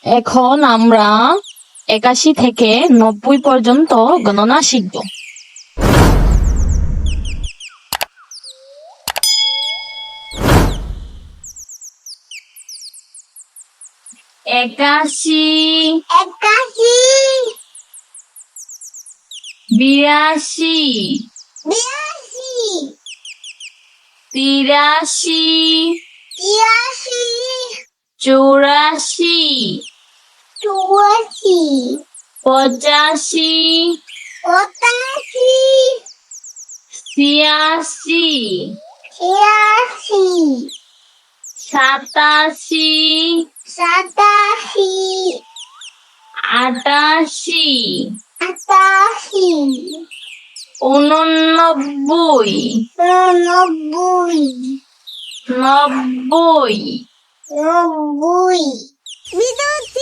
এখন আমরা ৮১ থেকে ৯০ পর্যন্ত গণনা শিখব। ৮১, ৮২, ৮৩, ৮৪, ৮৫, ৮৬, ৮৭, ৮৮, ৮৯, ৯০। বিদ্যুৎ